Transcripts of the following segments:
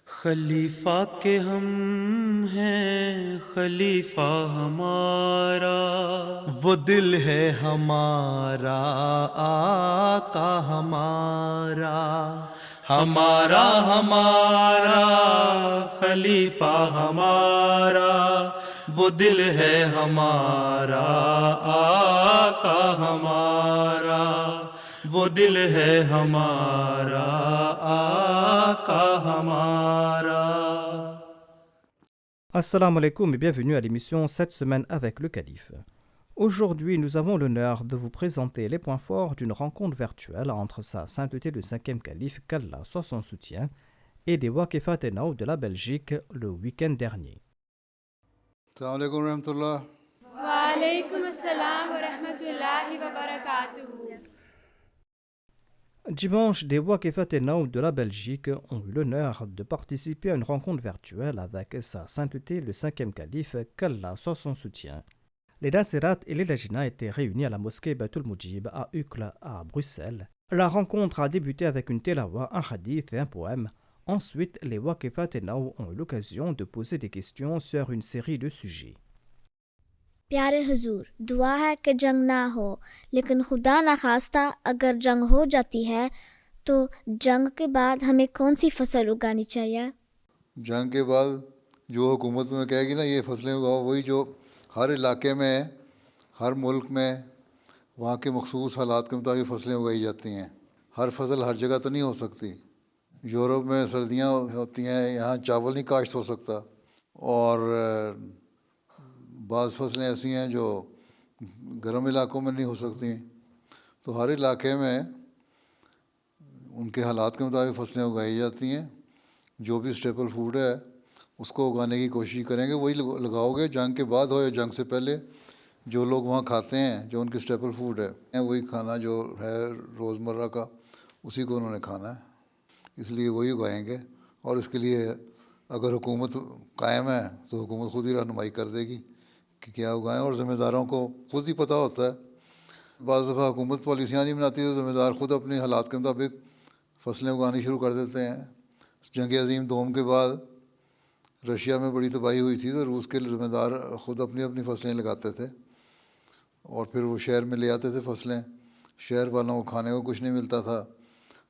خلیفہ کے ہم ہیں خلیفہ ہمارا، وہ دل ہے ہمارا آقا ہمارا، ہمارا ہمارا خلیفہ ہمارا، وہ دل ہے ہمارا آقا ہمارا، وہ دل ہے ہمارا آقا ہمارا۔ Assalamu alaikum et bienvenue à l'émission Cette semaine avec le Calife. Aujourd'hui, nous avons l'honneur de vous présenter les points forts d'une rencontre virtuelle entre Sa Sainteté le 5e Calife, qu'Allah soit son soutien, et des Waqifat et Naou de la Belgique le week-end dernier. السلام علیکم ورحمۃ اللہ۔ وعلیکم السلام ورحمۃ اللہ وبرکاتہ۔ Dimanche, des Waqifat et Naou de la Belgique ont eu l'honneur de participer à une rencontre virtuelle avec Sa Sainteté le 5e Calife, qu'Allah soit son soutien. Les Nasirat et les Lajna étaient réunis à la mosquée Baitul Moujib à Uccle à Bruxelles. La rencontre a débuté avec une telawa, un hadith et un poème. Ensuite, les Waqifat et Naou ont eu l'occasion de poser des questions sur une série de sujets. پیارے حضور، دعا ہے کہ جنگ نہ ہو، لیکن خدا نخواستہ اگر جنگ ہو جاتی ہے تو جنگ کے بعد ہمیں کون سی فصل اگانی چاہیے؟ جنگ کے بعد جو حکومت میں کہے گی نا یہ فصلیں اگاؤ، وہی جو ہر علاقے میں ہر ملک میں وہاں کے مخصوص حالات کے مطابق فصلیں اگائی جاتی ہیں۔ ہر فصل ہر جگہ تو نہیں ہو سکتی۔ یورپ میں سردیاں ہوتی ہیں، یہاں چاول نہیں کاشت ہو سکتا، اور بعض فصلیں ایسی ہیں جو گرم علاقوں میں نہیں ہو سکتی۔ تو ہر علاقے میں ان کے حالات کے مطابق فصلیں اگائی جاتی ہیں۔ جو بھی اسٹیپل فوڈ ہے اس کو اگانے کی کوشش کریں گے، وہی لگاؤ گے، جنگ کے بعد ہو یا جنگ سے پہلے۔ جو لوگ وہاں کھاتے ہیں، جو ان کی اسٹیپل فوڈ ہے، وہی کھانا جو ہے روزمرہ کا، اسی کو انہوں نے کھانا ہے، اس لیے وہی اگائیں گے۔ اور اس کے لیے اگر حکومت قائم ہے تو حکومت خود ہی رہنمائی کر دے گی کہ کیا اگائیں، اور ذمہ داروں کو خود ہی پتہ ہوتا ہے۔ بعض دفعہ حکومت پالیسیاں نہیں بناتی تو ذمہ دار خود اپنے حالات کے مطابق فصلیں اگانی شروع کر دیتے ہیں۔ جنگ عظیم دوم کے بعد رشیا میں بڑی تباہی ہوئی تھی تو روس کے ذمہ دار خود اپنی اپنی فصلیں لگاتے تھے، اور پھر وہ شہر میں لے آتے تھے فصلیں۔ شہر والوں کو کھانے کو کچھ نہیں ملتا تھا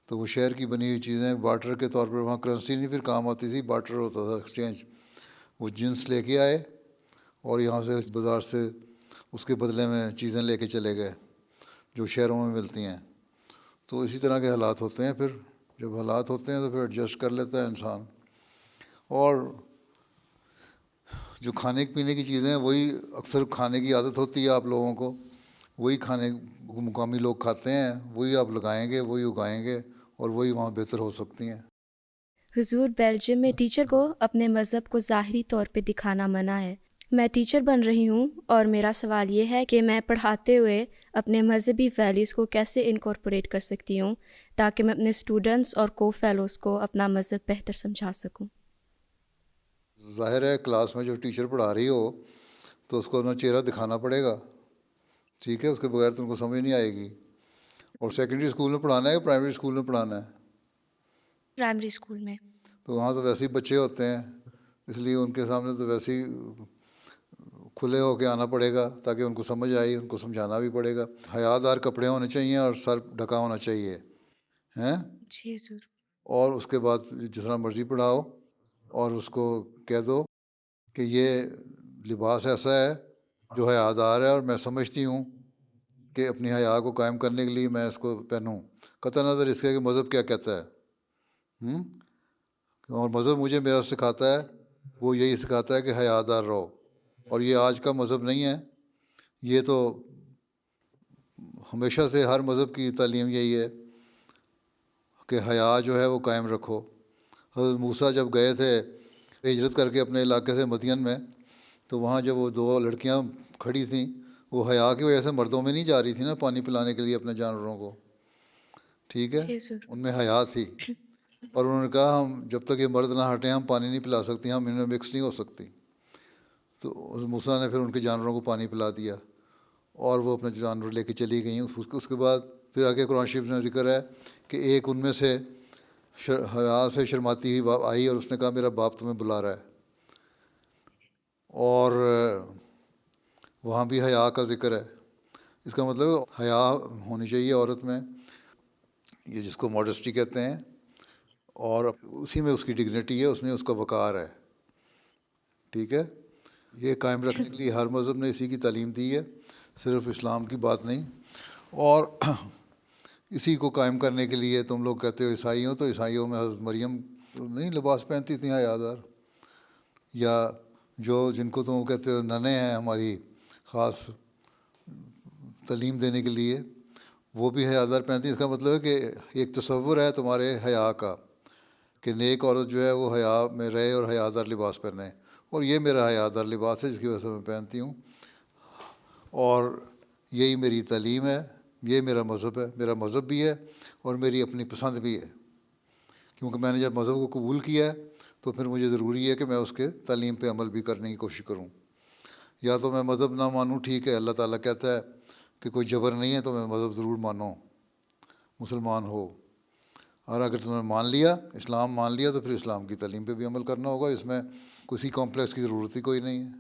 تو وہ شہر کی بنی ہوئی چیزیں بارٹر کے طور پر، وہاں کرنسی نہیں پھر کام آتی تھی، بارٹر ہوتا تھا، ایکسچینج۔ وہ جنس لے کے آئے اور یہاں سے بازار سے اس کے بدلے میں چیزیں لے کے چلے گئے جو شہروں میں ملتی ہیں۔ تو اسی طرح کے حالات ہوتے ہیں، پھر جب حالات ہوتے ہیں تو پھر ایڈجسٹ کر لیتا ہے انسان۔ اور جو کھانے پینے کی چیزیں ہیں وہی اکثر کھانے کی عادت ہوتی ہے آپ لوگوں کو، وہی کھانے مقامی لوگ کھاتے ہیں، وہی آپ لگائیں گے، وہی اگائیں گے، اور وہی وہاں بہتر ہو سکتی ہیں۔ حضور، بیلجیم میں ٹیچر کو اپنے مذہب کو ظاہری طور پہ دکھانا منع ہے۔ میں ٹیچر بن رہی ہوں اور میرا سوال یہ ہے کہ میں پڑھاتے ہوئے اپنے مذہبی ویلیوز کو کیسے انکارپوریٹ کر سکتی ہوں تاکہ میں اپنے اسٹوڈنٹس اور کو فیلوز کو اپنا مذہب بہتر سمجھا سکوں۔ ظاہر ہے کلاس میں جو ٹیچر پڑھا رہی ہو تو اس کو اپنا چہرہ دکھانا پڑے گا، ٹھیک ہے، اس کے بغیر تو ان کو سمجھ نہیں آئے گی۔ اور سیکنڈری اسکول میں پڑھانا ہے یا پرائمری اسکول میں پڑھانا ہے؟ پرائمری اسکول میں۔ تو وہاں تو ویسے ہی بچے ہوتے ہیں، اس لیے ان کے سامنے تو ویسے ہی کھلے ہو کے آنا پڑے گا تاکہ ان کو سمجھ آئے، ان کو سمجھانا بھی پڑے گا۔ حیا دار کپڑے ہونے چاہیے اور سر ڈھکا ہونا چاہیے، ہیں؟ جی حضور۔ اور اس کے بعد جس طرح مرضی پڑھاؤ، اور اس کو کہہ دو کہ یہ لباس ایسا ہے جو حیا دار ہے، اور میں سمجھتی ہوں کہ اپنی حیا کو قائم کرنے کے لیے میں اس کو پہنوں، قطع نظر اس کے کہ مذہب کیا کہتا ہے۔ اور مذہب مجھے میرا سکھاتا ہے، وہ یہی سکھاتا ہے کہ حیا دار رہو۔ اور یہ آج کا مذہب نہیں ہے، یہ تو ہمیشہ سے ہر مذہب کی تعلیم یہی ہے کہ حیا جو ہے وہ قائم رکھو۔ حضرت موسیٰ جب گئے تھے ہجرت کر کے اپنے علاقے سے مدین میں، تو وہاں جب وہ دو لڑکیاں کھڑی تھیں، وہ حیا کی وجہ سے مردوں میں نہیں جا رہی تھی نا پانی پلانے کے لیے اپنے جانوروں کو، ٹھیک ہے، ان میں حیا تھی۔ اور انہوں نے کہا ہم جب تک یہ مرد نہ ہٹیں ہم پانی نہیں پلا سکتی، ہم ان میں مکس نہیں ہو سکتی۔ تو موسیٰ نے پھر ان کے جانوروں کو پانی پلا دیا اور وہ اپنے جانور لے کے چلی گئیں۔ اس کے بعد پھر آگے قرآن شریف میں ذکر ہے کہ ایک ان میں سے حیا سے شرماتی ہوئی آئی اور اس نے کہا میرا باپ تمہیں بلا رہا ہے، اور وہاں بھی حیا کا ذکر ہے۔ اس کا مطلب حیا ہونی چاہیے عورت میں، یہ جس کو ماڈسٹی کہتے ہیں، اور اسی میں اس کی ڈگنیٹی ہے، اس میں اس کا وقار ہے، ٹھیک ہے۔ یہ قائم رکھنے کے لیے ہر مذہب نے اسی کی تعلیم دی ہے، صرف اسلام کی بات نہیں۔ اور اسی کو قائم کرنے کے لیے تم لوگ کہتے ہو عیسائی ہو، تو عیسائیوں میں حضرت مریم نہیں لباس پہنتی تھیں حیادار، یا جن کو تم کہتے ہو ننے ہیں ہماری خاص تعلیم دینے کے لیے، وہ بھی حیادار پہنتی ہیں۔ اس کا مطلب ہے کہ ایک تصور ہے تمہارے حیا کا کہ نیک عورت جو ہے وہ حیا میں رہے اور حیادار لباس پہنے، اور یہ میرا حیادار لباس ہے جس کی وجہ سے میں پہنتی ہوں، اور یہی میری تعلیم ہے، یہ میرا مذہب ہے، میرا مذہب بھی ہے اور میری اپنی پسند بھی ہے، کیونکہ میں نے جب مذہب کو قبول کیا ہے تو پھر مجھے ضروری ہے کہ میں اس کے تعلیم پہ عمل بھی کرنے کی کوشش کروں۔ یا تو میں مذہب نہ مانوں، ٹھیک ہے، اللہ تعالیٰ کہتا ہے کہ کوئی جبر نہیں ہے تو میں مذہب ضرور مانو، مسلمان ہو، اور اگر تم نے مان لیا، اسلام مان لیا، تو پھر اسلام کی تعلیم پہ بھی عمل کرنا ہوگا۔ اس میں کسی کمپلیکس کی ضرورت ہی کوئی نہیں ہے،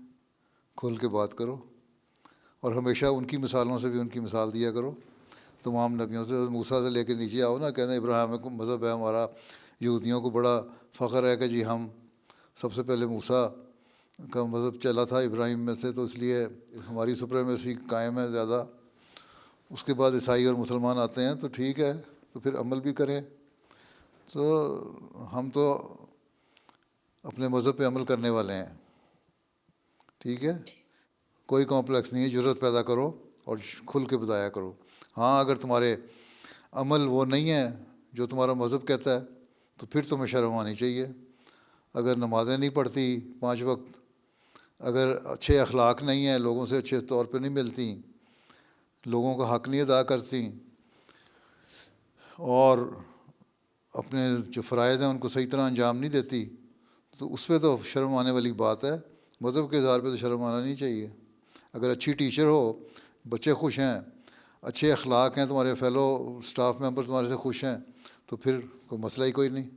کھل کے بات کرو، اور ہمیشہ ان کی مثالوں سے بھی ان کی مثال دیا کرو، تمام نبیوں سے، موسیٰ سے لے کے نیچے آؤ نا، کہنا ابراہیم کو مذہب ہے ہمارا، یہودیوں کو بڑا فخر ہے کہ جی ہم سب سے پہلے موسیٰ کا مذہب چلا تھا ابراہیم میں سے، تو اس لیے ہماری سپریمیسی قائم ہے زیادہ۔ اس کے بعد عیسائی اور مسلمان آتے ہیں تو ٹھیک ہے، تو پھر عمل بھی کریں۔ تو ہم تو اپنے مذہب پہ عمل کرنے والے ہیں، ٹھیک ہے، کوئی کمپلیکس نہیں ہے، جرأت پیدا کرو اور کھل کے بتایا کرو۔ ہاں اگر تمہارے عمل وہ نہیں ہے جو تمہارا مذہب کہتا ہے تو پھر تمہیں شرم آنی چاہیے۔ اگر نمازیں نہیں پڑھتی 5 وقت، اگر اچھے اخلاق نہیں ہیں، لوگوں سے اچھے طور پہ نہیں ملتی، لوگوں کا حق نہیں ادا کرتی، اور اپنے جو فرائض ہیں ان کو صحیح طرح انجام نہیں دیتی، تو اس پہ تو شرم آنے والی بات ہے۔ مذہب کے اظہار پہ تو شرم آنا نہیں چاہیے۔ اگر اچھی ٹیچر ہو، بچے خوش ہیں، اچھے اخلاق ہیں، تمہارے فیلو سٹاف ممبر تمہارے سے خوش ہیں، تو پھر کوئی مسئلہ ہی کوئی نہیں۔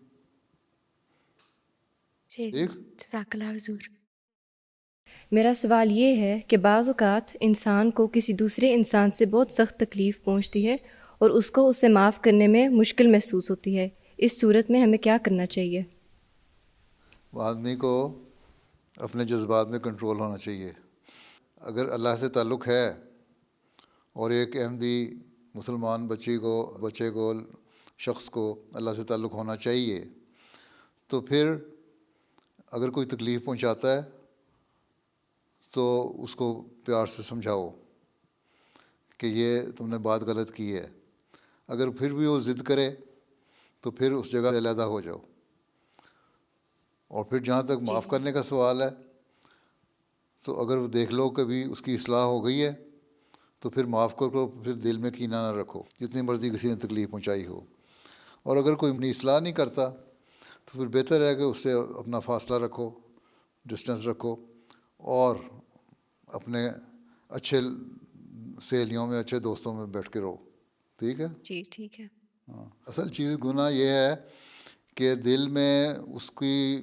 جی، ٹھیک، جزاک اللہ حضور۔ میرا سوال یہ ہے کہ بعض اوقات انسان کو کسی دوسرے انسان سے بہت سخت تکلیف پہنچتی ہے اور اس کو اسے معاف کرنے میں مشکل محسوس ہوتی ہے، اس صورت میں ہمیں کیا کرنا چاہیے؟ آدمی کو اپنے جذبات میں کنٹرول ہونا چاہیے۔ اگر اللہ سے تعلق ہے اور ایک احمدی مسلمان بچے کو شخص کو اللہ سے تعلق ہونا چاہیے، تو پھر اگر کوئی تکلیف پہنچاتا ہے تو اس کو پیار سے سمجھاؤ کہ یہ تم نے بات غلط کی ہے۔ اگر پھر بھی وہ ضد کرے تو پھر اس جگہ سے علیحدہ ہو جاؤ۔ اور پھر جہاں تک معاف کرنے کا سوال ہے، تو اگر دیکھ لو کہ بھی اس کی اصلاح ہو گئی ہے تو پھر معاف کرو، پھر دل میں کینہ نہ رکھو جتنی مرضی کسی نے تکلیف پہنچائی ہو۔ اور اگر کوئی اپنی اصلاح نہیں کرتا تو پھر بہتر ہے کہ اس سے اپنا فاصلہ رکھو، ڈسٹنس رکھو، اور اپنے اچھے سہیلیوں میں، اچھے دوستوں میں بیٹھ کے رہو، ٹھیک ہے؟ جی ٹھیک ہے۔ ہاں، اصل چیز گناہ یہ ہے کہ دل میں اس کی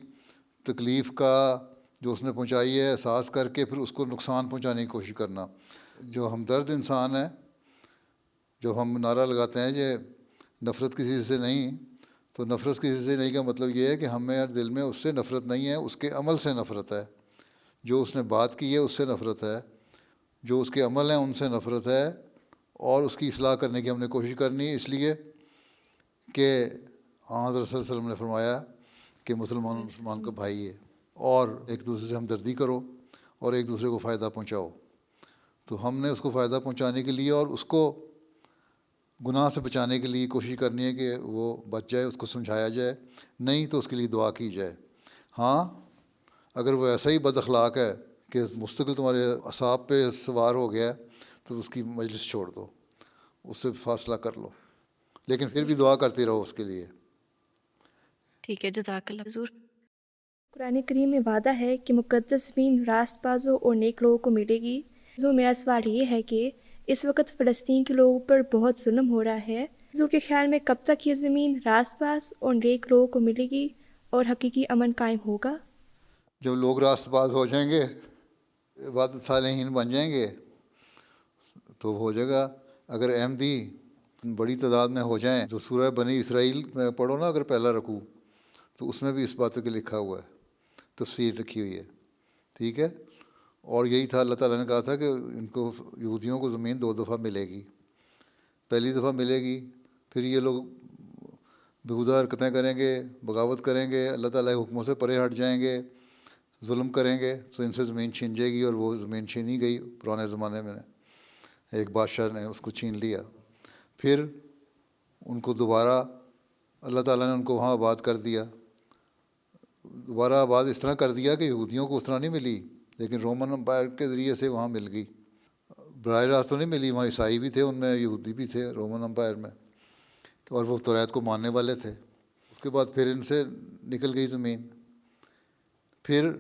تکلیف کا جو اس نے پہنچائی ہے احساس کر کے پھر اس کو نقصان پہنچانے کی کوشش کرنا۔ جو ہمدرد انسان ہے، جب ہم نعرہ لگاتے ہیں کہ نفرت کسی سے نہیں، تو نفرت کسی سے نہیں کا مطلب یہ ہے کہ ہمیں دل میں اس سے نفرت نہیں ہے، اس کے عمل سے نفرت ہے۔ جو اس نے بات کی ہے اس سے نفرت ہے، جو اس کے عمل ہیں ان سے نفرت ہے، اور اس کی اصلاح کرنے کی ہم نے کوشش کرنی ہے، اس لیے کہ حضرت صلی اللہ علیہ وسلم نے فرمایا کہ مسلمان کا بھائی ہے، اور ایک دوسرے سے ہمدردی کرو اور ایک دوسرے کو فائدہ پہنچاؤ۔ تو ہم نے اس کو فائدہ پہنچانے کے لیے اور اس کو گناہ سے بچانے کے لیے کوشش کرنی ہے کہ وہ بچ جائے، اس کو سمجھایا جائے، نہیں تو اس کے لیے دعا کی جائے۔ ہاں اگر وہ ایسا ہی بد اخلاق ہے کہ مستقل تمہارے اعصاب پہ سوار ہو گیا ہے تو اس کی مجلس چھوڑ دو، اس سے فاصلہ کر لو، لیکن پھر بھی دعا کرتے رہو اس کے لیے۔ ٹھیک ہے، جزاک اللہ حضور۔ قرآن کریم میں وعدہ ہے کہ مقدس زمین راست بازوں اور نیک لوگوں کو ملے گی۔ میرا سوال یہ ہے کہ اس وقت فلسطین کے لوگوں پر بہت ظلم ہو رہا ہے، حضور کے خیال میں کب تک یہ زمین راست باز اور نیک لوگوں کو ملے گی اور حقیقی امن قائم ہوگا؟ جب لوگ راست باز ہو جائیں گے، عبادت صالحین بن جائیں گے تو ہو جائے گا۔ اگر احمدی بڑی تعداد میں ہو جائیں تو سورہ بنی اسرائیل میں پڑھو نا، اگر پہلا رکوع، تو اس میں بھی اس بات کے لکھا ہوا ہے، تفسیر رکھی ہوئی ہے، ٹھیک ہے۔ اور یہی تھا، اللہ تعالیٰ نے کہا تھا کہ ان کو یہودیوں کو زمین 2 دفعہ ملے گی۔ پہلی دفعہ ملے گی، پھر یہ لوگ بےہودہ حرکتیں کریں گے، بغاوت کریں گے، اللہ تعالیٰ کے حکموں سے پرے ہٹ جائیں گے، ظلم کریں گے، تو ان سے زمین چھین جائے گی۔ اور وہ زمین چھینی گئی پرانے زمانے میں، ایک بادشاہ نے اس کو چھین لیا۔ پھر ان کو دوبارہ اللہ تعالیٰ نے ان کو وہاں آباد کر دیا، دوبارہ آباد اس طرح کر دیا کہ یہودیوں کو اس طرح نہیں ملی، لیکن رومن امپائر کے ذریعے سے وہاں مل گئی۔ براہ راست تو نہیں ملی، وہاں عیسائی بھی تھے، ان میں یہودی بھی تھے رومن امپائر میں، اور وہ توریت کو ماننے والے تھے۔ اس کے بعد پھر ان سے نکل گئی زمین، پھر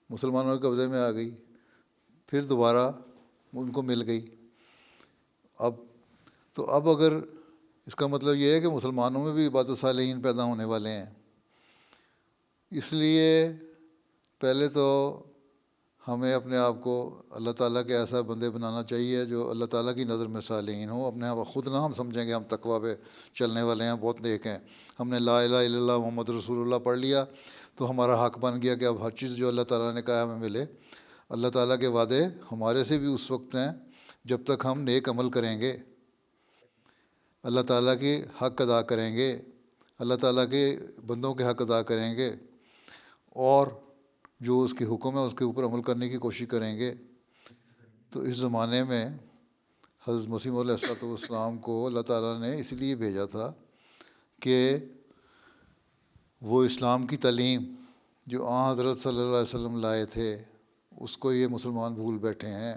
مسلمانوں کے قبضے میں آ گئی، پھر دوبارہ ان کو مل گئی۔ اب اگر اس کا مطلب یہ ہے کہ مسلمانوں میں بھی عبادت صالحین پیدا ہونے والے ہیں، اس لیے پہلے تو ہمیں اپنے آپ کو اللہ تعالیٰ کے ایسا بندے بنانا چاہیے جو اللہ تعالیٰ کی نظر میں صالحین ہوں۔ اپنے آپ خود نہ ہم سمجھیں کہ ہم تقویٰ پہ چلنے والے ہیں، بہت نیک ہیں، ہم نے لا الہ الا اللہ محمد رسول اللہ پڑھ لیا تو ہمارا حق بن گیا کہ اب ہر چیز جو اللہ تعالیٰ نے کہا ہمیں ملے۔ اللہ تعالیٰ کے وعدے ہمارے سے بھی اس وقت ہیں جب تک ہم نیک عمل کریں گے، اللہ تعالیٰ کے حق ادا کریں گے، اللہ تعالیٰ کے بندوں کے حق ادا کریں گے، اور جو اس کے حکم ہے اس کے اوپر عمل کرنے کی کوشش کریں گے۔ تو اس زمانے میں حضرت مسیح موعود علیہ السلام کو اللہ تعالیٰ نے اس لیے بھیجا تھا کہ وہ اسلام کی تعلیم جو آن حضرت صلی اللہ علیہ وسلم لائے تھے اس کو یہ مسلمان بھول بیٹھے ہیں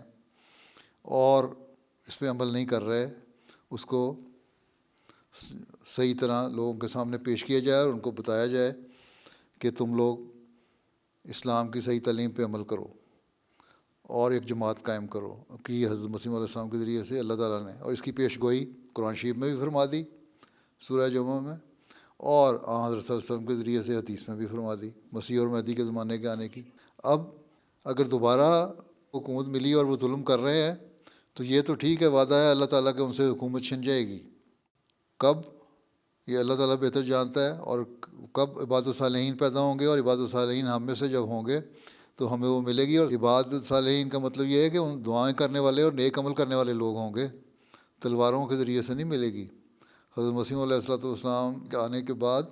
اور اس پہ عمل نہیں کر رہے، اس کو صحیح طرح لوگوں کے سامنے پیش کیا جائے اور ان کو بتایا جائے کہ تم لوگ اسلام کی صحیح تعلیم پہ عمل کرو اور ایک جماعت قائم کرو، کہ یہ حضرت مسیح علیہ السلام کے ذریعے سے اللہ تعالیٰ نے، اور اس کی پیش گوئی قرآن شریف میں بھی فرما دی سورہ جمعہ میں، اور آن حضرت صلی اللہ علیہ وسلم کے ذریعے سے حدیث میں بھی فرما دی مسیح اور مہدی کے زمانے کے آنے کی۔ اب اگر دوبارہ حکومت ملی اور وہ ظلم کر رہے ہیں تو یہ تو ٹھیک ہے، وعدہ ہے اللہ تعالیٰ کہ ان سے حکومت چھن جائے گی، کب یہ اللہ تعالیٰ بہتر جانتا ہے، اور کب عبادت صالحین پیدا ہوں گے، اور عبادت صالحین ہم میں سے جب ہوں گے تو ہمیں وہ ملے گی۔ اور عبادت صالحین کا مطلب یہ ہے کہ ان دعائیں کرنے والے اور نیک عمل کرنے والے لوگ ہوں گے، تلواروں کے ذریعے سے نہیں ملے گی۔ حضرت مسیح علیہ السلام کے آنے کے بعد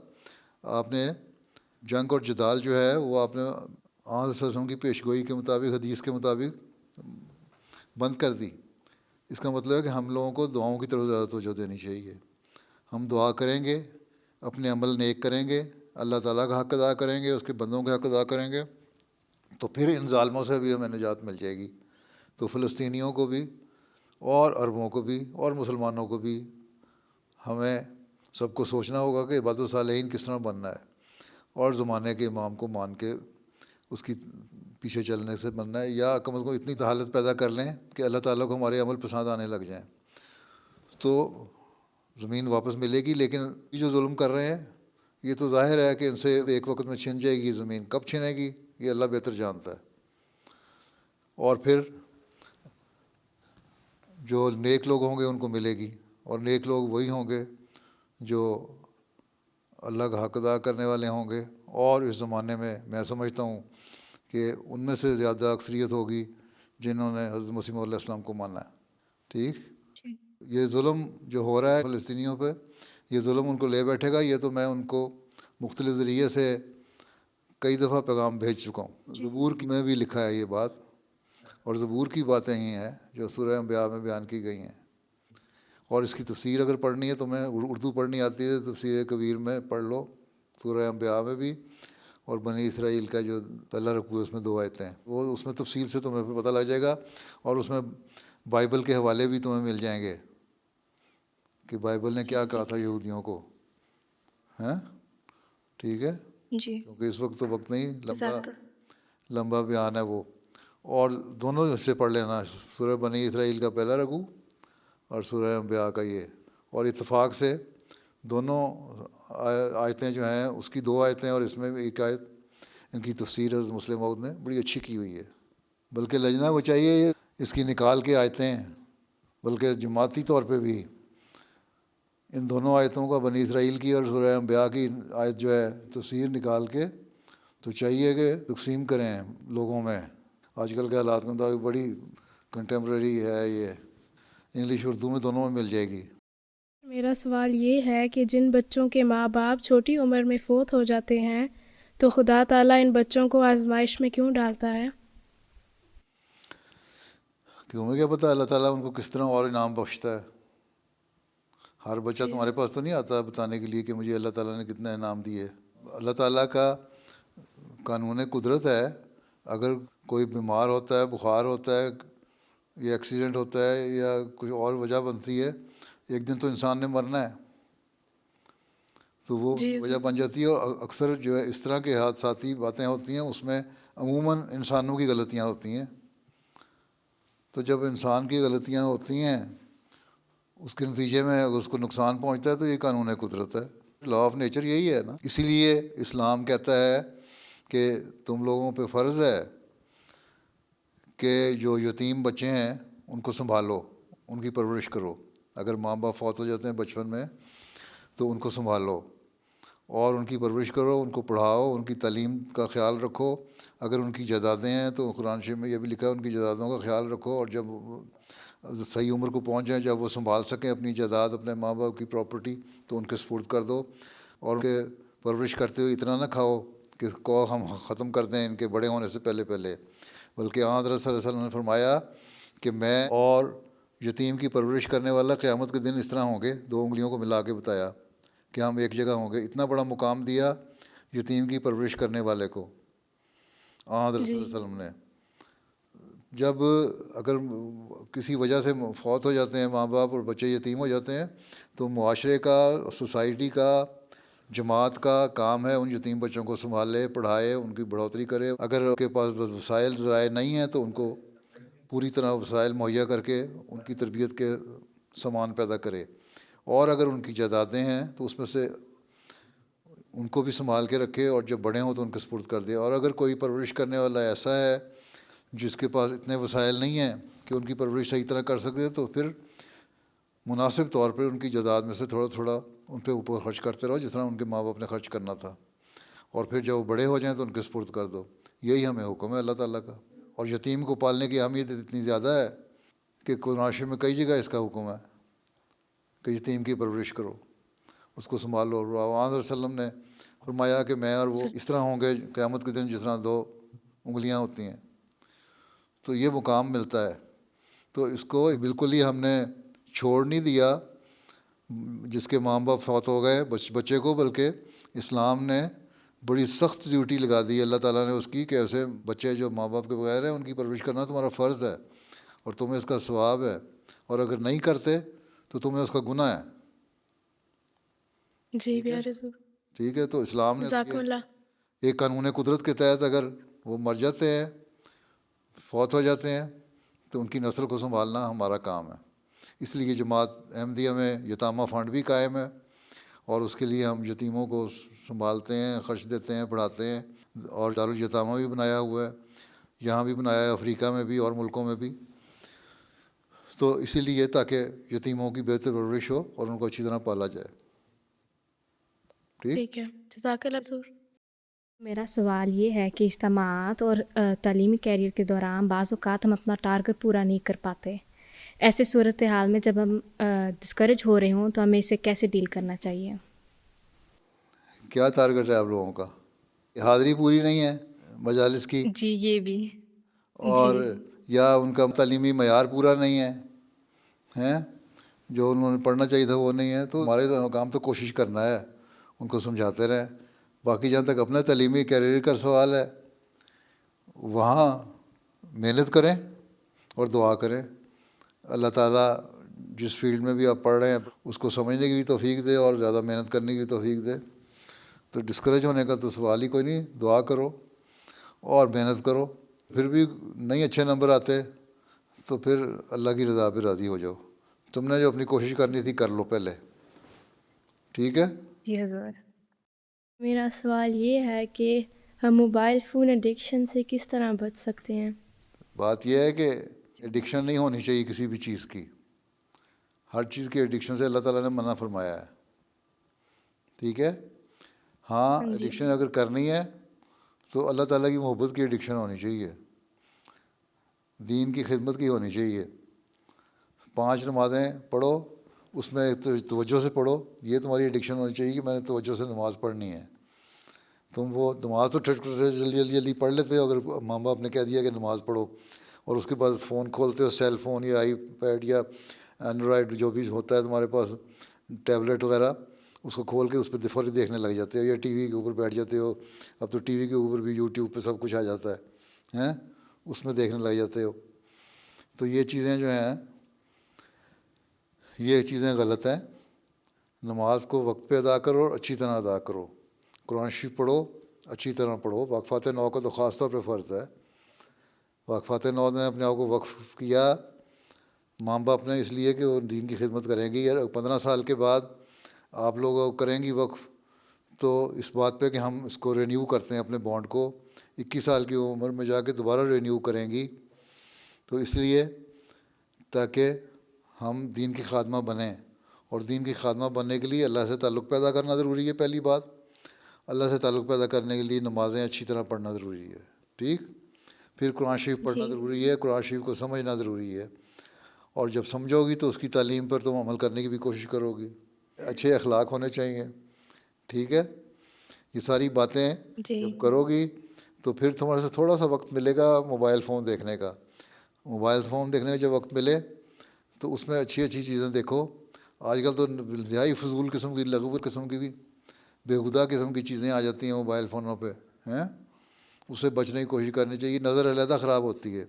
آپ نے جنگ اور جدال جو ہے وہ آپ نے آن صلی اللہ علیہ وسلم کی پیش گوئی کے مطابق، حدیث کے مطابق بند کر دی۔ اس کا مطلب ہے کہ ہم لوگوں کو دعاؤں کی طرف زیادہ توجہ دینی چاہیے۔ ہم دعا کریں گے، اپنے عمل نیک کریں گے، اللہ تعالیٰ کا حق ادا کریں گے، اس کے بندوں کا حق ادا کریں گے، تو پھر ان ظالموں سے بھی ہمیں نجات مل جائے گی۔ تو فلسطینیوں کو بھی اور عربوں کو بھی اور مسلمانوں کو بھی ہمیں سب کو سوچنا ہوگا کہ عبادت صالحین کس طرح بننا ہے، اور زمانے کے امام کو مان کے اس کی پیچھے چلنے سے بننا ہے، یا کم از کم اتنی حالت پیدا کر لیں کہ اللہ تعالیٰ کو ہمارے عمل پسند آنے لگ جائیں، تو زمین واپس ملے گی۔ لیکن یہ جو ظلم کر رہے ہیں یہ تو ظاہر ہے کہ ان سے ایک وقت میں چھن جائے گی زمین، کب چھنے گی یہ اللہ بہتر جانتا ہے۔ اور پھر جو نیک لوگ ہوں گے ان کو ملے گی، اور نیک لوگ وہی ہوں گے جو اللہ کا حق ادا کرنے والے ہوں گے۔ اور اس زمانے میں سمجھتا ہوں کہ ان میں سے زیادہ اکثریت ہوگی جنہوں نے حضرت مسیح علیہ السلام کو مانا ہے۔ ٹھیک، یہ ظلم جو ہو رہا ہے فلسطینیوں پہ، یہ ظلم ان کو لے بیٹھے گا، یہ تو میں ان کو مختلف ذریعے سے کئی دفعہ پیغام بھیج چکا ہوں۔ زبور میں بھی لکھا ہے یہ بات، اور زبور کی باتیں ہی ہیں جو سورہ انبیاء میں بیان کی گئی ہیں، اور اس کی تفسیر اگر پڑھنی ہے تو میں اردو پڑھنی آتی ہے، تفسیر کبیر میں پڑھ لو، سورہ انبیاء میں بھی، اور بنی اسرائیل کا جو پہلا رکوع ہے اس میں 2 آیتیں ہیں، وہ اس میں تفصیل سے تمہیں پتہ لگ جائے گا، اور اس میں بائبل کے حوالے بھی تمہیں مل جائیں گے کہ بائبل نے کیا کہا تھا یہودیوں کو، ہیں؟ ٹھیک ہے جی، کیونکہ اس وقت تو وقت نہیں، لمبا بیان ہے وہ، اور دونوں حصے پڑھ لینا، سورہ بنی اسرائیل کا پہلا رکوع اور سورہ انبیاء کا یہ، اور اتفاق سے دونوں آیتیں جو ہیں اس کی 2 آیتیں اور اس میں ایک آیت ان کی تفسیر حضرت مسلم موعود نے بڑی اچھی کی ہوئی ہے. بلکہ لجنہ کو چاہیے اس کی نکال کے آیتیں، بلکہ جماعتی طور پہ بھی ان دونوں آیتوں کا بنی اسرائیل کی اور سورہ انبیاء کی آیت جو ہے تفسیر نکال کے تو چاہیے کہ تقسیم کریں لوگوں میں. آج کل کے حالات کے مطابق بڑی کنٹمپریری ہے، یہ انگلش اردو میں دونوں میں مل جائے گی. میرا سوال یہ ہے کہ جن بچوں کے ماں باپ چھوٹی عمر میں فوت ہو جاتے ہیں تو خدا تعالیٰ ان بچوں کو آزمائش میں کیوں ڈالتا ہے؟ کہ ہمیں کیا پتہ اللہ تعالیٰ ان کو کس طرح اور انعام بخشتا ہے. ہر بچہ تمہارے پاس تو نہیں آتا بتانے کے لیے کہ مجھے اللہ تعالیٰ نے کتنا انعام دیے. اللہ تعالیٰ کا قانون قدرت ہے، اگر کوئی بیمار ہوتا ہے، بخار ہوتا ہے یا ایکسیڈنٹ ہوتا ہے یا کوئی اور وجہ بنتی ہے، ایک دن تو انسان نے مرنا ہے، تو وہ وجہ بن جاتی ہے. اور اکثر جو ہے اس طرح کے حادثاتی باتیں ہوتی ہیں اس میں عموماً انسانوں کی غلطیاں ہوتی ہیں. تو جب انسان کی غلطیاں ہوتی ہیں اس کے نتیجے میں اگر اس کو نقصان پہنچتا ہے تو یہ قانون قدرت ہے. لا آف نیچر یہی ہے نا. اسی لیے اسلام کہتا ہے کہ تم لوگوں پہ فرض ہے کہ جو یتیم بچے ہیں ان کو سنبھالو، ان کی پرورش کرو. اگر ماں باپ فوت ہو جاتے ہیں بچپن میں تو ان کو سنبھالو اور ان کی پرورش کرو، ان کو پڑھاؤ، ان کی تعلیم کا خیال رکھو. اگر ان کی جائیدادیں ہیں تو قرآن شریف میں یہ بھی لکھا ہے ان کی جائیدادوں کا خیال رکھو، اور جب صحیح عمر کو پہنچ جائیں، جب وہ سنبھال سکیں اپنی جائیداد، اپنے ماں باپ کی پراپرٹی، تو ان کے سپرد کر دو. اور ان کے پرورش کرتے ہوئے اتنا نہ کھاؤ کہ کو ہم ختم کر دیں ان کے بڑے ہونے سے پہلے بلکہ حضرت صلی اللہ علیہ وسلم نے فرمایا کہ میں اور یتیم کی پرورش کرنے والا قیامت کے دن اس طرح ہوں گے. 2 انگلیوں کو ملا کے بتایا کہ ہم ایک جگہ ہوں گے. اتنا بڑا مقام دیا یتیم کی پرورش کرنے والے کو حضرت صلی اللہ علیہ وسلم نے. جب اگر کسی وجہ سے فوت ہو جاتے ہیں ماں باپ اور بچے یتیم ہو جاتے ہیں تو معاشرے کا، سوسائٹی کا، جماعت کا کام ہے ان یتیم بچوں کو سنبھالے، پڑھائے، ان کی بڑھوتری کرے. اگر ان کے پاس وسائل ذرائع نہیں ہیں تو ان کو پوری طرح وسائل مہیا کر کے ان کی تربیت کے سامان پیدا کرے. اور اگر ان کی جائیدادیں ہیں تو اس میں سے ان کو بھی سنبھال کے رکھے اور جب بڑے ہوں تو ان کے سپرد کر دے. اور اگر کوئی پرورش کرنے والا ایسا ہے جس کے پاس اتنے وسائل نہیں ہیں کہ ان کی پرورش صحیح طرح کر سکتے تو پھر مناسب طور پر ان کی جائیداد میں سے تھوڑا تھوڑا ان پہ اوپر خرچ کرتے رہو جس طرح ان کے ماں باپ نے خرچ کرنا تھا. اور پھر جب وہ بڑے ہو جائیں تو ان کے سپرد کر دو. یہی ہمیں حکم ہے اللہ تعالیٰ کا. اور یتیم کو پالنے کی اہمیت اتنی زیادہ ہے کہ قرآن شریف میں کئی جگہ اس کا حکم ہے کہ یتیم کی پرورش کرو، اس کو سنبھالو. اور حضرت صلی اللہ علیہ وسلم نے فرمایا کہ میں اور وہ اس طرح ہوں گے قیامت کے دن جس طرح 2 انگلیاں ہوتی ہیں. تو یہ مقام ملتا ہے. تو اس کو بالکل ہی ہم نے چھوڑ نہیں دیا جس کے ماں باپ فوت ہو گئے بچے کو، بلکہ اسلام نے بڑی سخت ڈیوٹی لگا دی اللہ تعالیٰ نے اس کی کہ ایسے بچے جو ماں باپ کے بغیر ہیں ان کی پرورش کرنا تمہارا فرض ہے اور تمہیں اس کا ثواب ہے، اور اگر نہیں کرتے تو تمہیں اس کا گناہ ہے. جی پیارے حضور. ٹھیک ہے. تو اسلام نے جزاکم اللہ. ایک قانون قدرت کے تحت اگر وہ مر جاتے ہیں، فوت ہو جاتے ہیں، تو ان کی نسل کو سنبھالنا ہمارا کام ہے. اس لیے جماعت احمدیہ میں یتامہ فنڈ بھی قائم ہے اور اس کے لیے ہم یتیموں کو سنبھالتے ہیں، خرچ دیتے ہیں، پڑھاتے ہیں. اور دارالیتامہ بھی بنایا ہوا ہے، یہاں بھی بنایا ہے، افریقہ میں بھی اور ملکوں میں بھی. تو اسی لیے تاکہ یتیموں کی بہتر پرورش ہو اور ان کو اچھی طرح پالا جائے. ٹھیک ہے. جزاک اللہ حضور. میرا سوال یہ ہے کہ اجتماعات اور تعلیمی کیریئر کے دوران بعض اوقات ہم اپنا ٹارگٹ پورا نہیں کر پاتے. ایسے صورتحال میں جب ہم ڈسکریج ہو رہے ہوں تو ہمیں اسے کیسے ڈیل کرنا چاہیے؟ کیا ٹارگٹ ہے آپ لوگوں کا؟ حاضری پوری نہیں ہے مجالس کی؟ جی یہ بھی. اور یا ان کا تعلیمی معیار پورا نہیں ہے، جو انہوں نے پڑھنا چاہیے تھا وہ نہیں ہے. تو ہمارے کام تو کوشش کرنا ہے، ان کو سمجھاتے رہیں. باقی جہاں تک اپنا تعلیمی کیریئر کا سوال ہے وہاں محنت کریں اور دعا کریں. اللہ تعالیٰ جس فیلڈ میں بھی آپ پڑھ رہے ہیں اس کو سمجھنے کی بھی توفیق دے اور زیادہ محنت کرنے کی بھی توفیق دے. تو ڈسکریج ہونے کا تو سوال ہی کوئی نہیں. دعا کرو اور محنت کرو. پھر بھی نہیں اچھے نمبر آتے تو پھر اللہ کی رضا پہ راضی ہو جاؤ. تم نے جو اپنی کوشش کرنی تھی کر لو پہلے، ٹھیک ہے؟ جی حضور. میرا سوال یہ ہے کہ ہم موبائل فون ایڈکشن سے کس طرح بچ سکتے ہیں؟ بات یہ ہے کہ ایڈکشن نہیں ہونی چاہیے کسی بھی چیز کی. ہر چیز کی ایڈکشن سے اللہ تعالیٰ نے منع فرمایا ہے، ٹھیک ہے؟ ہاں ایڈکشن اگر کرنی ہے تو اللہ تعالیٰ کی محبت کی ایڈکشن ہونی چاہیے، دین کی خدمت کی ہونی چاہیے. 5 نمازیں پڑھو، اس میں توجہ سے پڑھو، یہ تمہاری ایڈکشن ہونی چاہیے کہ میں نے توجہ سے نماز پڑھنی ہے. تم وہ نماز تو ٹھٹ سے جلدی پڑھ لیتے ہو، اگر ماں باپ نے کہہ دیا کہ نماز پڑھو، اور اس کے بعد فون کھولتے ہو، سیل فون یا آئی پیڈ یا اینڈرائڈ جو بھی ہوتا ہے تمہارے پاس، ٹیبلٹ وغیرہ، اس کو کھول کے اس پہ فوری دیکھنے لگ جاتے ہو، یا ٹی وی کے اوپر بیٹھ جاتے ہو. اب تو ٹی وی کے اوپر بھی یوٹیوب پہ سب کچھ آ جاتا ہے ہیں، اس میں دیکھنے لگ جاتے ہو. تو یہ چیزیں جو ہیں، یہ چیزیں غلط ہیں. نماز کو وقت پہ ادا کرو اور اچھی طرح ادا کرو. قرآن شریف پڑھو، اچھی طرح پڑھو. وقفات 9 کا تو خاص طور پہ فرض ہے. وقفات 9 نے اپنے آپ کو وقف کیا ماں باپ نے اس لیے کہ وہ دین کی خدمت کریں گی. 15 سال کے بعد آپ لوگ کریں گی وقف، تو اس بات پہ کہ ہم اس کو رینیو کرتے ہیں اپنے بانڈ کو، 21 سال کی عمر میں جا کے دوبارہ رینیو کریں گی. تو اس لیے تاکہ ہم دین کی خادمہ بنیں، اور دین کی خادمہ بننے کے لیے اللہ سے تعلق پیدا کرنا ضروری ہے. پہلی بات، اللہ سے تعلق پیدا کرنے کے لیے نمازیں اچھی طرح پڑھنا ضروری ہے، ٹھیک. پھر قرآن شریف پڑھنا ضروری ہے، قرآن شریف کو سمجھنا ضروری ہے، اور جب سمجھو گی تو اس کی تعلیم پر تم عمل کرنے کی بھی کوشش کرو گی. اچھے اخلاق ہونے چاہیے، ٹھیک ہے. یہ ساری باتیں جب کرو گی تو پھر تمہارے سے تھوڑا سا وقت ملے گا موبائل فون دیکھنے کا. موبائل فون دیکھنے کا جب وقت ملے تو اس میں اچھی اچھی چیزیں دیکھو. آج کل تو انتہائی فضول قسم کی، لغو قسم کی بھی، بےہودہ قسم کی چیزیں آ جاتی ہیں موبائل فونوں پہ ہیں. اس سے بچنے کی کوشش کرنی چاہیے. نظر علیحدہ خراب ہوتی ہے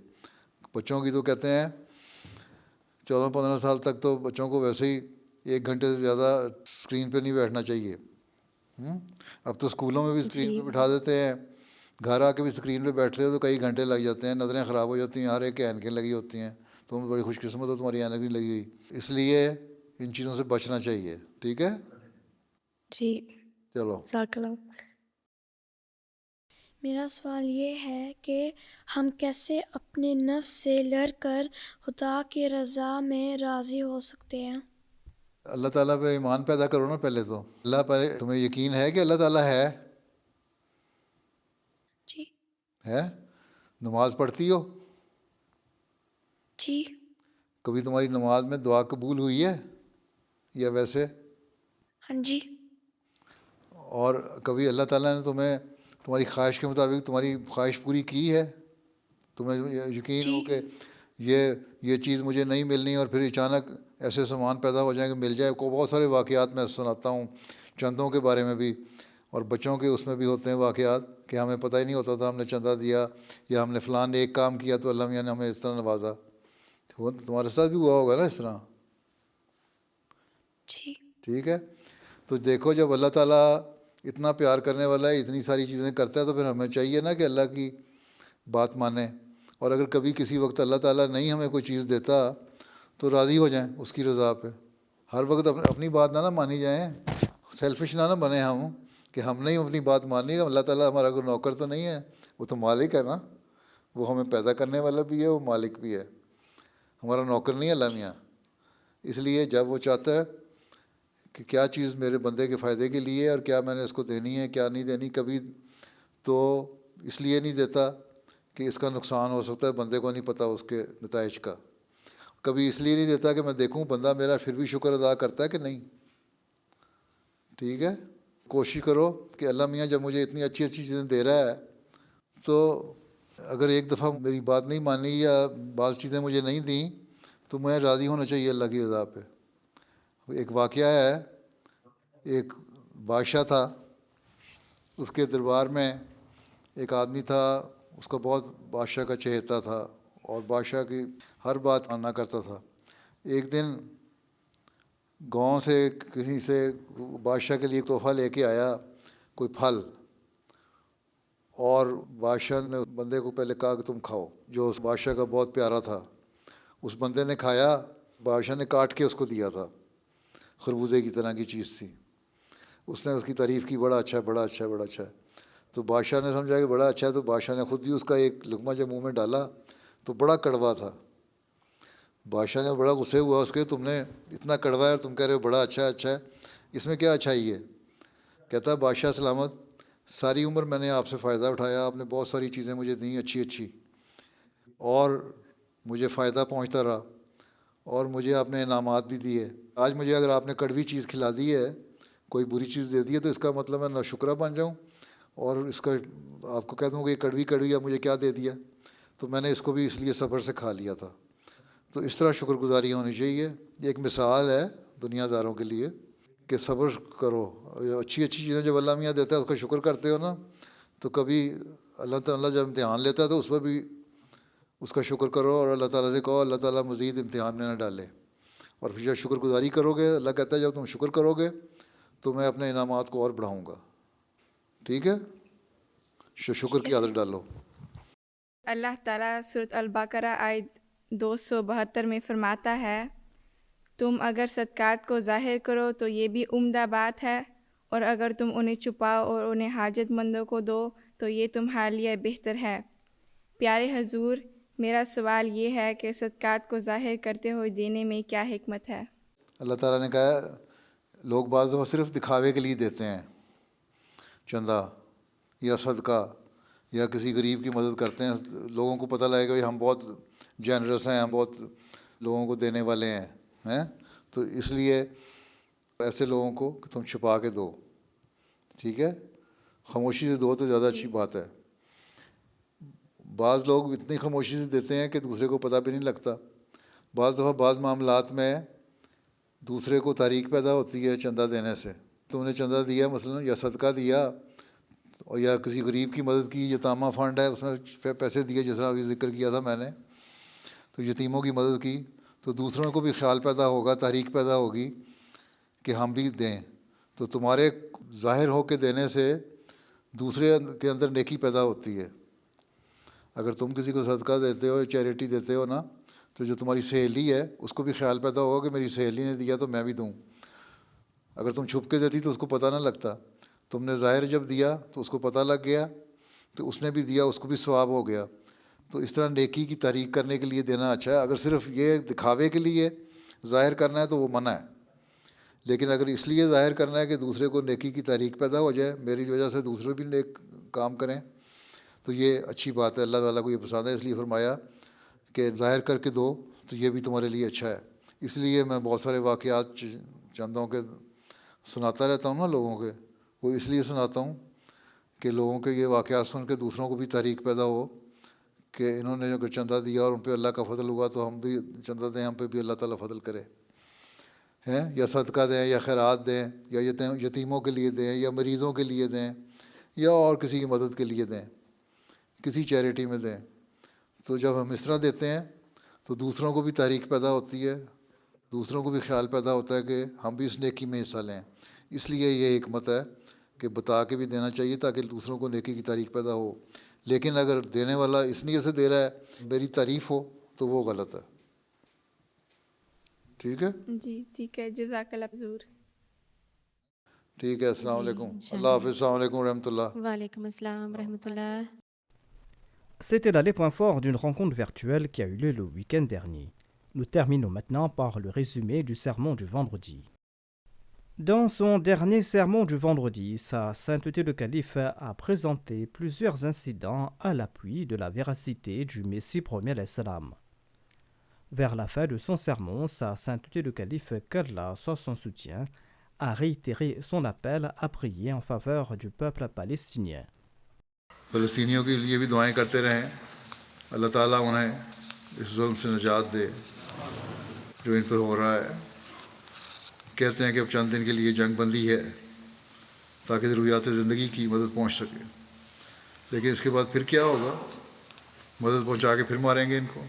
بچوں کی. تو کہتے ہیں 14-15 سال تک تو بچوں کو ویسے ہی 1 گھنٹے سے زیادہ اسکرین پہ نہیں بیٹھنا چاہیے. اب تو اسکولوں میں بھی اسکرین پہ بٹھا دیتے ہیں، گھر آ کے بھی اسکرین پہ بیٹھتے ہیں تو کئی گھنٹے لگ جاتے ہیں، نظریں خراب ہو جاتی ہیں. ہر ایک کے اینکیں لگی ہوتی ہیں. تم بڑی خوش قسمت ہو، تمہاری اینک نہیں لگی ہوئی. اس لیے ان چیزوں سے بچنا چاہیے، ٹھیک ہے. جی چلو. جزاک اللہ. میرا سوال یہ ہے کہ ہم کیسے اپنے نفس سے لڑ کر خدا کی رضا میں راضی ہو سکتے ہیں؟ اللہ تعالیٰ پہ ایمان پیدا کرو نا پہلے تو. اللہ پہ تمہیں یقین ہے کہ اللہ تعالیٰ ہے؟ جی. ہے؟ نماز پڑھتی ہو؟ جی. کبھی تمہاری نماز میں دعا قبول ہوئی ہے یا ویسے؟ ہاں جی. اور کبھی اللہ تعالیٰ نے تمہیں تمہاری خواہش کے مطابق تمہاری خواہش پوری کی ہے؟ تمہیں یقین ہو کہ یہ چیز مجھے نہیں ملنی، اور پھر اچانک ایسے سامان پیدا ہو جائیں کہ مل جائے. کو بہت سارے واقعات میں سناتا ہوں، چندوں کے بارے میں بھی، اور بچوں کے اس میں بھی ہوتے ہیں واقعات کہ ہمیں پتہ ہی نہیں ہوتا تھا، ہم نے چندہ دیا یا ہم نے فلاں ایک کام کیا تو اللہ میاں نے ہمیں اس طرح نوازا. تمہارے ساتھ بھی ہوا ہوگا نا اس طرح؟ جی. ٹھیک ہے. تو دیکھو جب اللہ تعالیٰ اتنا پیار کرنے والا ہے، اتنی ساری چیزیں کرتا ہے، تو پھر ہمیں چاہیے نا کہ اللہ کی بات مانیں. اور اگر کبھی کسی وقت اللہ تعالیٰ نہیں ہمیں کوئی چیز دیتا تو راضی ہو جائیں اس کی رضا پہ. ہر وقت اپنی بات نہ مانی جائیں، سیلفش نہ بنیں ہم کہ ہم نہیں اپنی بات مانی. اللہ تعالیٰ ہمارا کوئی نوکر تو نہیں ہے، وہ تو مالک ہے نا. وہ ہمیں پیدا کرنے والا بھی ہے، وہ مالک بھی ہے، ہمارا نوکر نہیں ہے اللہ میاں. اس لیے جب وہ چاہتا ہے کہ کیا چیز میرے بندے کے فائدے کے لیے اور کیا میں نے اس کو دینی ہے کیا نہیں دینی، کبھی تو اس لیے نہیں دیتا کہ اس کا نقصان ہو سکتا ہے، بندے کو نہیں پتہ اس کے نتائج کا. کبھی اس لیے نہیں دیتا کہ میں دیکھوں بندہ میرا پھر بھی شکر ادا کرتا ہے کہ نہیں. ٹھیک ہے. کوشش کرو کہ اللہ میاں جب مجھے اتنی اچھی اچھی چیزیں دے رہا ہے تو اگر ایک دفعہ میری بات نہیں مانی یا بعض چیزیں مجھے نہیں دیں تو میں راضی ہونا چاہیے اللہ کی رضا پہ. ایک واقعہ ہے، ایک بادشاہ تھا، اس کے دربار میں ایک آدمی تھا، اس کا بہت بادشاہ کا چہیتا تھا اور بادشاہ کی ہر بات مانا کرتا تھا. ایک دن گاؤں سے کسی سے بادشاہ کے لیے ایک تحفہ لے کے آیا، کوئی پھل، اور بادشاہ نے بندے کو پہلے کہا کہ تم کھاؤ، جو اس بادشاہ کا بہت پیارا تھا. اس بندے نے کھایا بادشاہ نے کاٹ کے اس کو دیا تھا، خربوزے کی طرح کی چیز تھی. اس نے اس کی تعریف کی، بڑا اچھا ہے، بڑا اچھا ہے، بڑا اچھا ہے. تو بادشاہ نے سمجھا کہ بڑا اچھا ہے، تو بادشاہ نے خود بھی اس کا ایک لقمہ جب منہ میں ڈالا تو بڑا کڑوا تھا. بادشاہ نے بڑا غصے ہوا اس کے، تم نے اتنا کڑوا ہے اور تم کہہ رہے ہو بڑا اچھا ہے، اچھا ہے، اس میں کیا اچھائی ہے؟ کہتا ہے بادشاہ سلامت، ساری عمر میں نے آپ سے فائدہ اٹھایا، آپ نے بہت ساری چیزیں مجھے دیں اچھی اچھی، اور مجھے فائدہ پہنچتا رہا، اور مجھے آپ نے انعامات بھی دیے. آج مجھے اگر آپ نے کڑوی چیز کھلا دی ہے، کوئی بری چیز دے دی ہے، تو اس کا مطلب میں ناشکرہ بن جاؤں اور اس کا آپ کو کہہ دوں کہ یہ کڑوی کڑوی ہے، مجھے کیا دے دیا؟ تو میں نے اس کو بھی اس لیے صبر سے کھا لیا تھا. تو اس طرح شکر گزاری ہونی چاہیے. یہ ایک مثال ہے دنیا داروں کے لیے کہ صبر کرو. اچھی اچھی چیزیں جب اللہ میاں دیتا ہے اس کا شکر کرتے ہو نا، تو کبھی اللہ تعالیٰ جب امتحان لیتا ہے تو اس پر بھی اس کا شکر کرو، اور اللہ تعالیٰ سے کہو اللہ تعالیٰ مزید امتحان میں نہ ڈالے. اور پھر جب شکر گزاری کرو گے، اللہ کہتا ہے جب تم شکر کرو گے تو میں اپنے انعامات کو اور بڑھاؤں گا. ٹھیک ہے، شکر کی عادت ڈالو. اللہ تعالیٰ سورۃ البقرہ آیت 272 میں فرماتا ہے، تم اگر صدقات کو ظاہر کرو تو یہ بھی عمدہ بات ہے، اور اگر تم انہیں چھپاؤ اور انہیں حاجت مندوں کو دو تو یہ تمہارے لیے بہتر ہے. پیارے حضور، میرا سوال یہ ہے کہ صدقات کو ظاہر کرتے ہوئے دینے میں کیا حکمت ہے؟ اللہ تعالیٰ نے کہا لوگ بعض دفعہ صرف دکھاوے کے لیے دیتے ہیں، چندہ یا صدقہ یا کسی غریب کی مدد کرتے ہیں، لوگوں کو پتہ لگے گا ہم بہت جینرس ہیں، ہم بہت لوگوں کو دینے والے ہیں، تو اس لیے ایسے لوگوں کو کہ تم چھپا کے دو. ٹھیک ہے، خاموشی سے دو تو زیادہ اچھی بات ہے. بعض لوگ اتنی خاموشی سے دیتے ہیں کہ دوسرے کو پتہ بھی نہیں لگتا. بعض دفعہ بعض معاملات میں دوسرے کو تاریخ پیدا ہوتی ہے چندہ دینے سے. تم نے چندہ دیا مثلا یا صدقہ دیا اور یا کسی غریب کی مدد کی، یتامہ فنڈ ہے اس میں پیسے دیے، جس طرح ابھی ذکر کیا تھا میں نے، تو یتیموں کی مدد کی، تو دوسروں کو بھی خیال پیدا ہوگا، تاریخ پیدا ہوگی کہ ہم بھی دیں. تو تمہارے ظاہر ہو کے دینے سے دوسرے کے اندر نیکی پیدا ہوتی ہے. اگر تم کسی کو صدقہ دیتے ہو، چیریٹی دیتے ہو نا، تو جو تمہاری سہیلی ہے اس کو بھی خیال پیدا ہوگا کہ میری سہیلی نے دیا تو میں بھی دوں. اگر تم چھپ کے دیتی تو اس کو پتہ نہ لگتا. تم نے ظاہر جب دیا تو اس کو پتہ لگ گیا، تو اس نے بھی دیا، اس کو بھی ثواب ہو گیا. تو اس طرح نیکی کی تعریف کرنے کے لیے دینا اچھا ہے. اگر صرف یہ دکھاوے کے لیے ظاہر کرنا ہے تو وہ منع ہے. لیکن اگر اس لیے ظاہر کرنا ہے کہ دوسرے کو نیکی کی تعریف پیدا ہو جائے، میری وجہ سے دوسرے بھی نیک کام کریں، تو یہ اچھی بات ہے. اللہ تعالیٰ کو یہ پسند ہے، اس لیے فرمایا کہ ظاہر کر کے دو تو یہ بھی تمہارے لیے اچھا ہے. اس لیے میں بہت سارے واقعات چندوں کے سناتا رہتا ہوں نا لوگوں کے. وہ اس لیے سناتا ہوں کہ لوگوں کے یہ واقعات سن کے دوسروں کو بھی تاریخ پیدا ہو کہ انہوں نے اگر چندہ دیا اور ان پہ اللہ کا فضل ہوا تو ہم بھی چندہ دیں، ہم پہ بھی اللہ تعالیٰ فضل کرے ہیں. یا صدقہ دیں یا خیرات دیں یا یتیموں کے لیے دیں یا مریضوں کے لیے دیں یا اور کسی کی مدد کے لیے دیں، کسی چیریٹی میں دیں. تو جب ہم اس طرح دیتے ہیں تو دوسروں کو بھی تاریخ پیدا ہوتی ہے، دوسروں کو بھی خیال پیدا ہوتا ہے کہ ہم بھی اس نیکی میں حصہ لیں. اس لیے یہ حکمت ہے کہ بتا کے بھی دینا چاہیے تاکہ دوسروں کو نیکی کی تاریخ پیدا ہو. لیکن اگر دینے والا اس نیت سے دے رہا ہے میری تعریف ہو تو وہ غلط ہے. ٹھیک ہے جی ٹھیک ہے، جزاک اللہ حضور. ٹھیک ہے، السلام علیکم. اللہ حافظ. السلام علیکم ورحمۃ اللہ. وعلیکم السلام ورحمۃ اللہ. C'était là les points forts d'une rencontre virtuelle qui a eu lieu le week-end dernier. Nous terminons maintenant par le résumé du sermon du vendredi. Dans son dernier sermon du vendredi, Sa Sainteté le Calife a présenté plusieurs incidents à l'appui de la véracité du Messie promis alayhi salam. Vers la fin de son sermon, Sa Sainteté le Calife, qu'Allah soit son soutien, a réitéré son appel à prier en faveur du peuple palestinien. فلسطینیوں کے لیے بھی دعائیں کرتے رہیں، اللہ تعالیٰ انہیں اس ظلم سے نجات دے جو ان پر ہو رہا ہے. کہتے ہیں کہ اب چند دن کے لیے جنگ بندی ہے تاکہ ضروریات زندگی کی مدد پہنچ سکے، لیکن اس کے بعد پھر کیا ہوگا؟ مدد پہنچا کے پھر ماریں گے ان کو.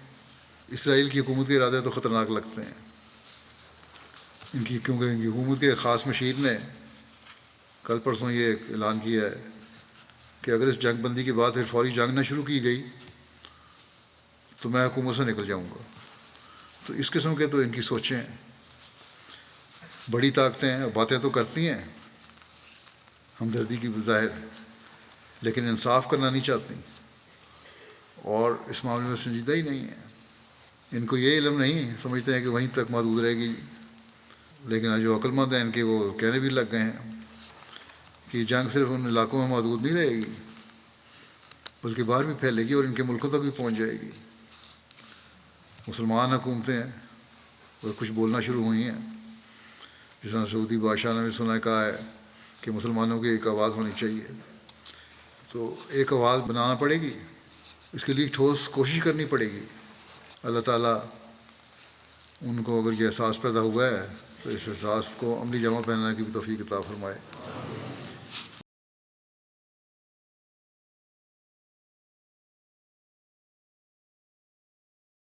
اسرائیل کی حکومت کے ارادے تو خطرناک لگتے ہیں کیونکہ ان کی حکومت کے خاص مشیر نے کل پرسوں یہ اعلان کیا ہے کہ اگر اس جنگ بندی کے بعد پھر فوری جنگ نہ شروع کی گئی تو میں حکومت سے نکل جاؤں گا. تو اس قسم کے تو ان کی سوچیں ہیں، بڑی طاقتیں ہیں، باتیں تو کرتی ہیں ہمدردی کی بظاہر، لیکن انصاف کرنا نہیں چاہتی اور اس معاملے میں سنجیدہ ہی نہیں ہے۔ ان کو یہ علم نہیں، سمجھتے ہیں کہ وہیں تک محدود رہے گی، لیکن جو عقل مند ہیں ان کے وہ کہنے بھی لگ گئے ہیں کہ جنگ صرف ان علاقوں میں محدود نہیں رہے گی بلکہ باہر بھی پھیلے گی اور ان کے ملکوں تک بھی پہنچ جائے گی۔ مسلمان حکومتیں ہیں اور کچھ بولنا شروع ہوئی ہیں، جس طرح سعودی بادشاہ نے بھی سنا کہا ہے کہ مسلمانوں کی ایک آواز ہونی چاہیے، تو ایک آواز بنانا پڑے گی، اس کے لیے ٹھوس کوشش کرنی پڑے گی۔ اللہ تعالیٰ ان کو اگر یہ احساس پیدا ہوا ہے تو اس احساس کو عملی جامہ پہنانے کی بھی توفیق عطا فرمائے۔